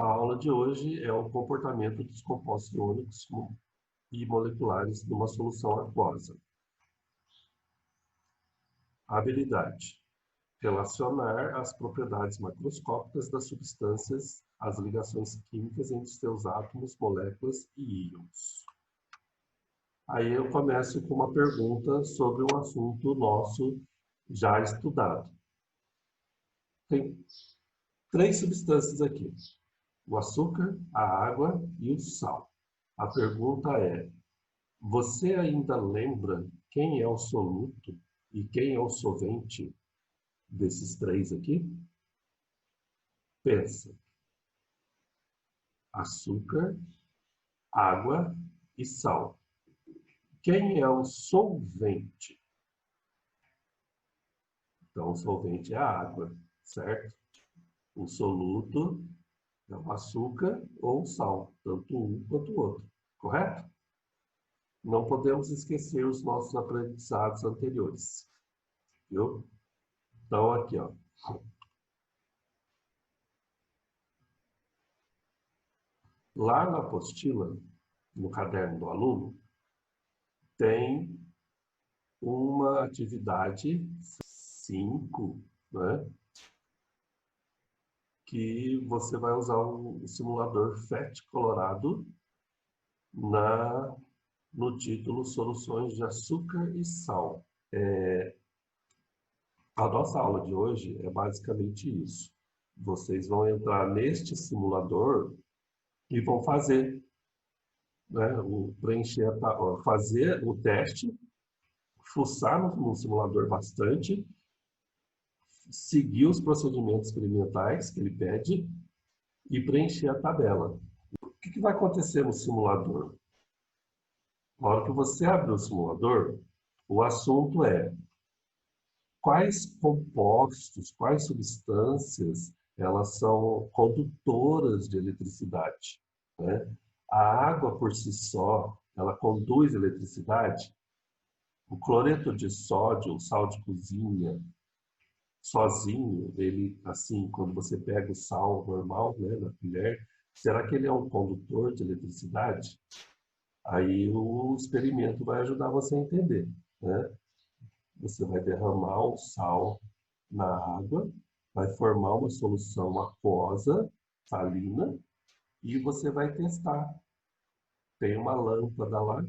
aula de hoje é o comportamento dos compostos iônicos e moleculares numa solução aquosa. Habilidade: relacionar as propriedades macroscópicas das substâncias às ligações químicas entre seus átomos, moléculas e íons. Aí eu começo com uma pergunta sobre um assunto nosso já estudado. Tem 3 substâncias aqui: o açúcar, a água e o sal. A pergunta é: você ainda lembra quem é o soluto e quem é o solvente desses 3 aqui? Pensa: açúcar, água e sal. Quem é o solvente? Então, o solvente é a água, certo? O soluto é o açúcar ou o sal, tanto um quanto o outro, correto? Não podemos esquecer os nossos aprendizados anteriores, viu? Então, aqui, ó. Lá na apostila, no caderno do aluno, tem uma atividade 5, né? Que você vai usar um simulador FET Colorado no título Soluções de Açúcar e Sal. A nossa aula de hoje é basicamente isso. Vocês vão entrar neste simulador e vão fazer, né, fazer o teste, fuçar no simulador bastante, seguir os procedimentos experimentais que ele pede e preencher a tabela. O que vai acontecer no simulador? Na hora que você abrir o simulador, o assunto é quais compostos, quais substâncias, elas são condutoras de eletricidade, né? A água por si só, ela conduz eletricidade? O cloreto de sódio, o sal de cozinha, sozinho, ele, assim, quando você pega o sal normal, né, na colher, será que ele é um condutor de eletricidade? Aí o experimento vai ajudar você a entender, né? Você vai derramar o sal na água, vai formar uma solução aquosa, salina, e você vai testar. Tem uma lâmpada lá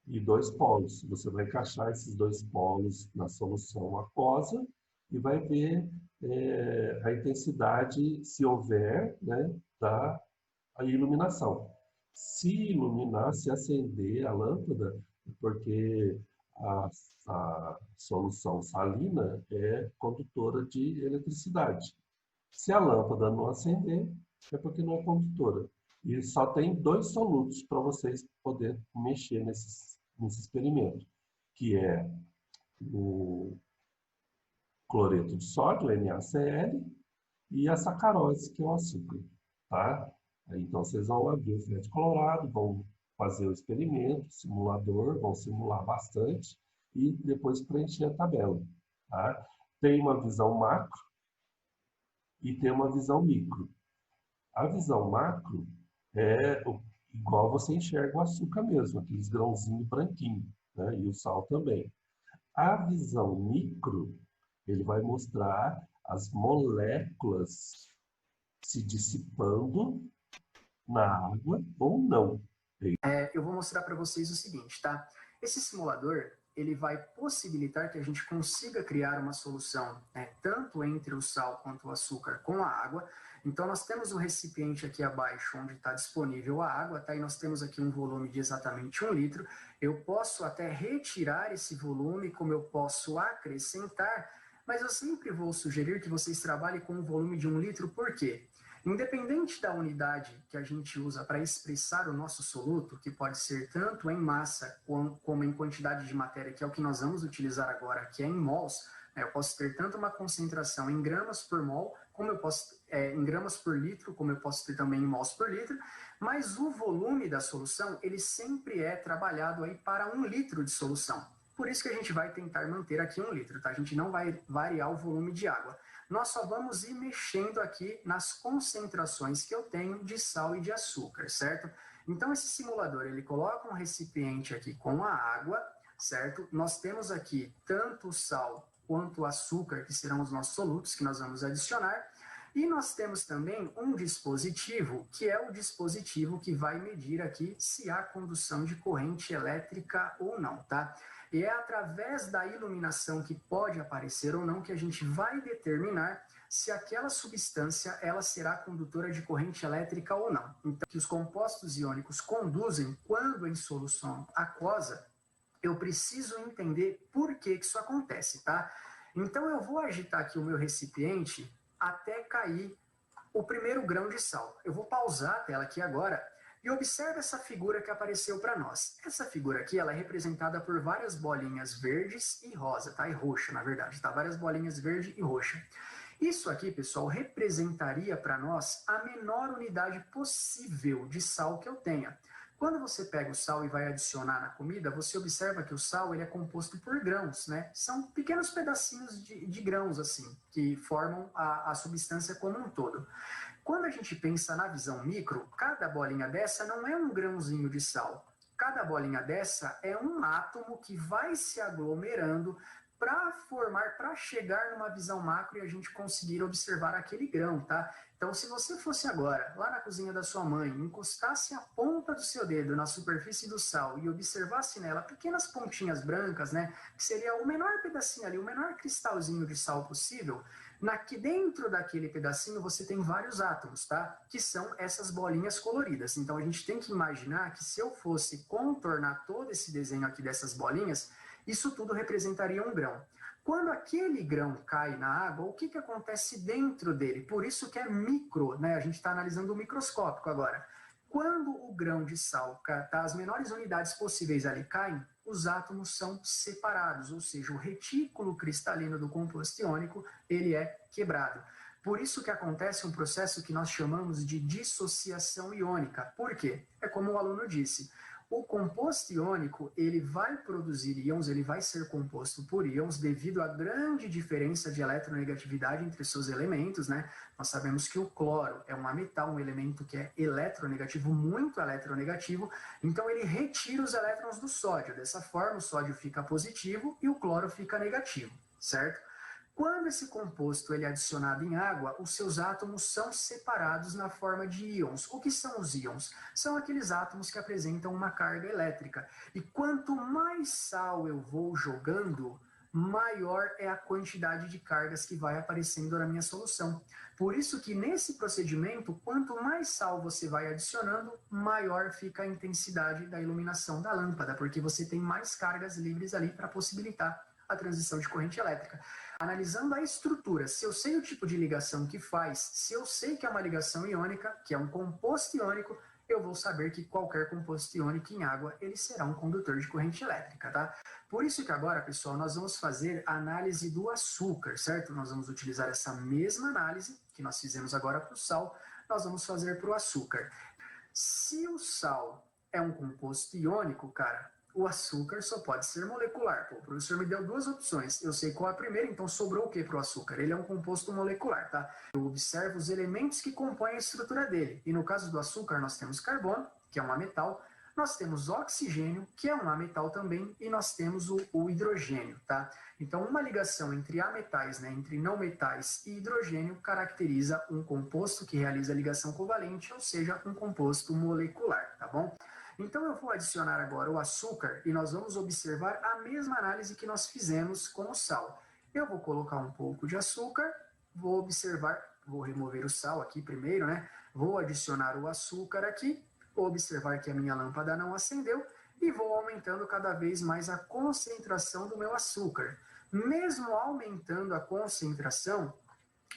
e 2 polos. Você vai encaixar esses 2 polos na solução aquosa e vai ver a intensidade, se houver, né, da iluminação. Se iluminar, se acender a lâmpada, porque a solução salina é condutora de eletricidade. Se a lâmpada não acender, é porque não é condutora. E só tem 2 solutos para vocês poderem mexer nesse experimento, que é o cloreto de sódio, NaCl, e a sacarose, que é o açúcar, tá? Então, vocês vão abrir o FET Colorado, vão fazer o experimento, simulador, vão simular bastante e depois preencher a tabela, tá? Tem uma visão macro e tem uma visão micro. A visão macro é igual você enxerga o açúcar mesmo, aqueles grãozinhos branquinhos, né? E o sal também. A visão micro, ele vai mostrar as moléculas se dissipando na água ou não. Eu vou mostrar para vocês o seguinte, tá? Esse simulador, ele vai possibilitar que a gente consiga criar uma solução, né, tanto entre o sal quanto o açúcar com a água. Então, nós temos um recipiente aqui abaixo, onde está disponível a água, tá? E nós temos aqui um volume de exatamente 1 litro. Eu posso até retirar esse volume, como eu posso acrescentar, mas eu sempre vou sugerir que vocês trabalhem com um volume de 1 litro, por quê? Independente da unidade que a gente usa para expressar o nosso soluto, que pode ser tanto em massa como em quantidade de matéria, que é o que nós vamos utilizar agora, que é em mols, eu posso ter tanto uma concentração em gramas por mol, como eu posso em gramas por litro, como eu posso ter também em mols por litro, mas o volume da solução, ele sempre é trabalhado aí para 1 litro de solução. Por isso que a gente vai tentar manter aqui 1 litro, tá? A gente não vai variar o volume de água. nós só vamos ir mexendo aqui nas concentrações que eu tenho de sal e de açúcar, certo? Então, esse simulador, ele coloca um recipiente aqui com a água, certo? Nós temos aqui tanto o sal quanto o açúcar, que serão os nossos solutos que nós vamos adicionar, e nós temos também um dispositivo, que é o dispositivo que vai medir aqui se há condução de corrente elétrica ou não, tá? E é através da iluminação que pode aparecer ou não que a gente vai determinar se aquela substância ela será condutora de corrente elétrica ou não. Então, que os compostos iônicos conduzem quando em solução aquosa, eu preciso entender por que isso acontece, tá? Então, eu vou agitar aqui o meu recipiente até cair o primeiro grão de sal. Eu vou pausar a tela aqui agora e observe essa figura que apareceu para nós. Essa figura aqui, ela é representada por várias bolinhas verdes e rosa, tá? E roxa, na verdade, tá? Várias bolinhas verde e roxa. Isso aqui, pessoal, representaria para nós a menor unidade possível de sal que eu tenha. Quando você pega o sal e vai adicionar na comida, você observa que o sal ele é composto por grãos, né? São pequenos pedacinhos de grãos, assim, que formam a substância como um todo. Quando a gente pensa na visão micro, cada bolinha dessa não é um grãozinho de sal. Cada bolinha dessa é um átomo que vai se aglomerando para chegar numa visão macro e a gente conseguir observar aquele grão, tá? Então, se você fosse agora, lá na cozinha da sua mãe, encostasse a ponta do seu dedo na superfície do sal e observasse nela pequenas pontinhas brancas, né? Que seria o menor pedacinho ali, o menor cristalzinho de sal possível, dentro daquele pedacinho você tem vários átomos, tá? Que são essas bolinhas coloridas. Então, a gente tem que imaginar que se eu fosse contornar todo esse desenho aqui dessas bolinhas, isso tudo representaria um grão. Quando aquele grão cai na água, o que acontece dentro dele? Por isso que é micro, né? A gente está analisando o microscópico agora. Quando o grão de sal, tá, as menores unidades possíveis ali caem, os átomos são separados, ou seja, o retículo cristalino do composto iônico, ele é quebrado. Por isso que acontece um processo que nós chamamos de dissociação iônica. Por quê? É como o aluno disse, o composto iônico, ele vai produzir íons, ele vai ser composto por íons devido à grande diferença de eletronegatividade entre seus elementos, né? Nós sabemos que o cloro é um ametal, um elemento que é eletronegativo, muito eletronegativo, então ele retira os elétrons do sódio. Dessa forma, o sódio fica positivo e o cloro fica negativo, certo? Quando esse composto ele é adicionado em água, os seus átomos são separados na forma de íons. O que são os íons? São aqueles átomos que apresentam uma carga elétrica. E quanto mais sal eu vou jogando, maior é a quantidade de cargas que vai aparecendo na minha solução. Por isso que nesse procedimento, quanto mais sal você vai adicionando, maior fica a intensidade da iluminação da lâmpada, porque você tem mais cargas livres ali para possibilitar a transição de corrente elétrica. Analisando a estrutura, se eu sei o tipo de ligação que faz, se eu sei que é uma ligação iônica, que é um composto iônico, eu vou saber que qualquer composto iônico em água, ele será um condutor de corrente elétrica, tá? Por isso que agora, pessoal, nós vamos fazer a análise do açúcar, certo? Nós vamos utilizar essa mesma análise que nós fizemos agora para o sal, nós vamos fazer para o açúcar. Se o sal é um composto iônico, cara, o açúcar só pode ser molecular. Pô, o professor me deu duas opções. Eu sei qual é a primeira, então sobrou o que para o açúcar? Ele é um composto molecular, tá? Eu observo os elementos que compõem a estrutura dele. E no caso do açúcar, nós temos carbono, que é um ametal, nós temos oxigênio, que é um ametal também, e nós temos o hidrogênio, tá? Então, uma ligação entre ametais, né, entre não metais e hidrogênio, caracteriza um composto que realiza ligação covalente, ou seja, um composto molecular, tá bom? Então eu vou adicionar agora o açúcar e nós vamos observar a mesma análise que nós fizemos com o sal. Eu vou colocar um pouco de açúcar, vou observar, vou remover o sal aqui primeiro, né? Vou adicionar o açúcar aqui, vou observar que a minha lâmpada não acendeu e vou aumentando cada vez mais a concentração do meu açúcar. Mesmo aumentando a concentração,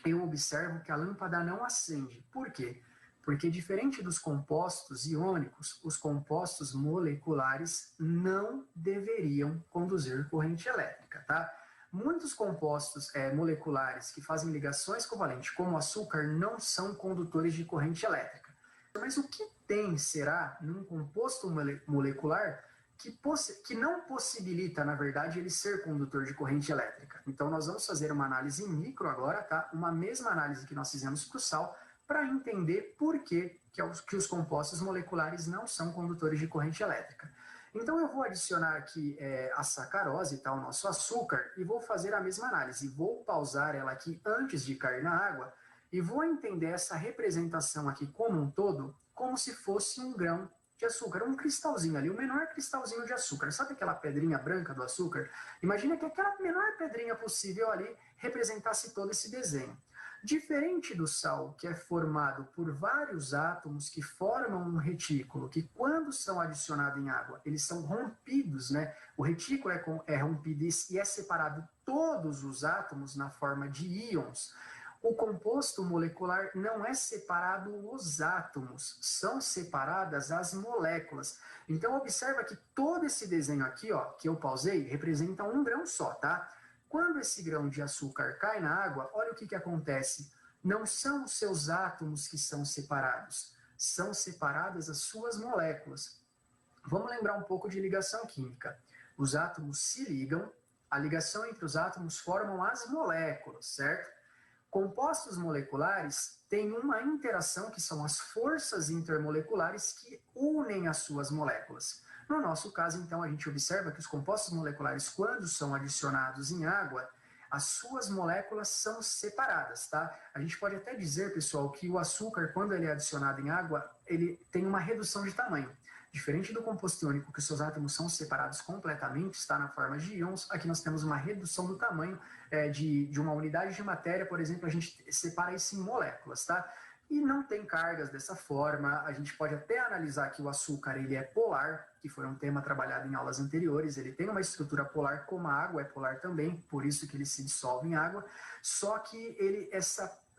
eu observo que a lâmpada não acende. Por quê? Porque diferente dos compostos iônicos, os compostos moleculares não deveriam conduzir corrente elétrica, tá? Muitos compostos moleculares que fazem ligações covalentes, como o açúcar, não são condutores de corrente elétrica. Mas o que tem, será, num composto molecular que não possibilita, na verdade, ele ser condutor de corrente elétrica. Então, nós vamos fazer uma análise em micro agora, tá? Uma mesma análise que nós fizemos para o sal, para entender por que os compostos moleculares não são condutores de corrente elétrica. Então, eu vou adicionar aqui a sacarose, tá? O nosso açúcar, e vou fazer a mesma análise. Vou pausar ela aqui antes de cair na água e vou entender essa representação aqui como um todo, como se fosse um grão de açúcar, um cristalzinho ali, o menor cristalzinho de açúcar. Sabe aquela pedrinha branca do açúcar? Imagina que aquela menor pedrinha possível ali representasse todo esse desenho. Diferente do sal, que é formado por vários átomos que formam um retículo, que quando são adicionados em água, eles são rompidos, né? O retículo é rompido e é separado todos os átomos na forma de íons. O composto molecular não é separado os átomos, são separadas as moléculas. Então, observa que todo esse desenho aqui, ó, que eu pausei, representa um grão só, tá? Quando esse grão de açúcar cai na água, olha o que acontece. Não são os seus átomos que são separados, são separadas as suas moléculas. Vamos lembrar um pouco de ligação química. Os átomos se ligam, a ligação entre os átomos formam as moléculas, certo? Compostos moleculares têm uma interação que são as forças intermoleculares que unem as suas moléculas. No nosso caso, então, a gente observa que os compostos moleculares, quando são adicionados em água, as suas moléculas são separadas, tá? A gente pode até dizer, pessoal, que o açúcar, quando ele é adicionado em água, ele tem uma redução de tamanho. Diferente do composto iônico, que os seus átomos são separados completamente, está na forma de íons, aqui nós temos uma redução do tamanho de uma unidade de matéria, por exemplo, a gente separa isso em moléculas, tá? E não tem cargas dessa forma, a gente pode até analisar que o açúcar ele é polar, que foi um tema trabalhado em aulas anteriores, ele tem uma estrutura polar como a água é polar também, por isso que ele se dissolve em água, só que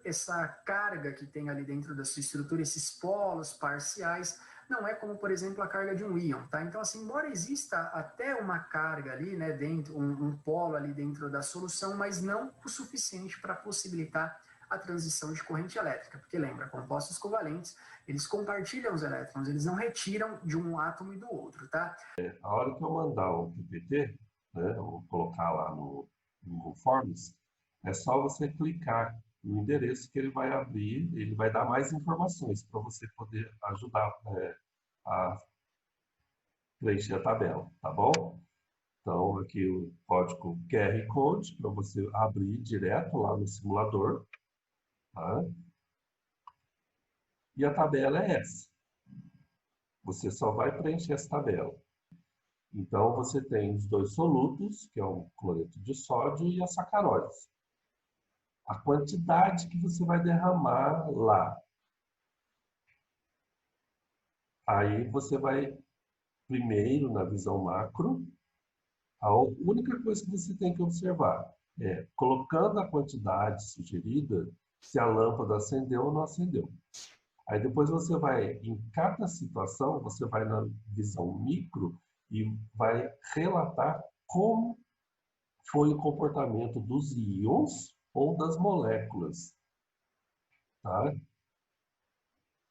essa carga que tem ali dentro da sua estrutura, esses polos parciais, não é como, por exemplo, a carga de um íon, tá? Então, assim, embora exista até uma carga ali, né, dentro, um polo ali dentro da solução, mas não o suficiente para possibilitar a transição de corrente elétrica, porque lembra, compostos covalentes, eles compartilham os elétrons, eles não retiram de um átomo e do outro, tá? A hora que eu mandar o PPT, né, ou colocar lá no Forms, é só você clicar no endereço que ele vai abrir, ele vai dar mais informações para você poder ajudar a preencher a tabela, tá bom? Então, aqui o código QR Code para você abrir direto lá no simulador, tá? E a tabela é essa. Você só vai preencher essa tabela. Então, você tem os dois solutos, que é o cloreto de sódio e a sacarose. A quantidade que você vai derramar lá. Aí você vai, primeiro, na visão macro, a única coisa que você tem que observar é, colocando a quantidade sugerida, se a lâmpada acendeu ou não acendeu. Aí depois você vai, em cada situação, você vai na visão micro e vai relatar como foi o comportamento dos íons ou das moléculas. Tá?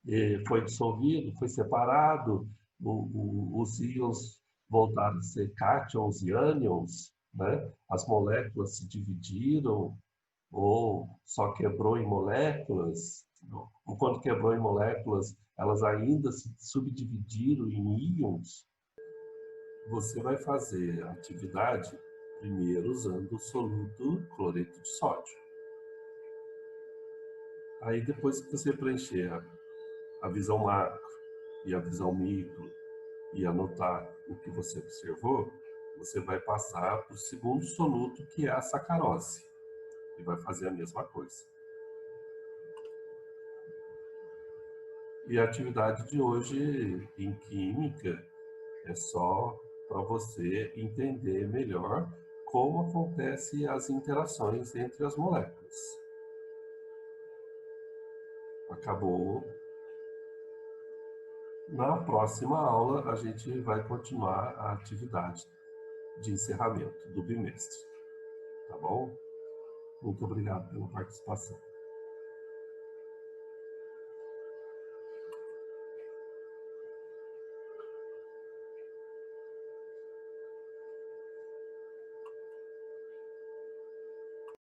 E foi dissolvido, foi separado, os íons voltaram a ser cátions e ânions, né? As moléculas se dividiram ou só quebrou em moléculas. Enquanto quebrou em moléculas, elas ainda se subdividiram em íons. Você vai fazer a atividade primeiro usando o soluto cloreto de sódio. Aí depois que você preencher a visão macro e a visão micro e anotar o que você observou, você vai passar para o segundo soluto, que é a sacarose, e vai fazer a mesma coisa. E a atividade de hoje em química é só para você entender melhor como acontecem as interações entre as moléculas. Acabou. Na próxima aula, a gente vai continuar a atividade de encerramento do bimestre. Tá bom? Muito obrigado pela participação.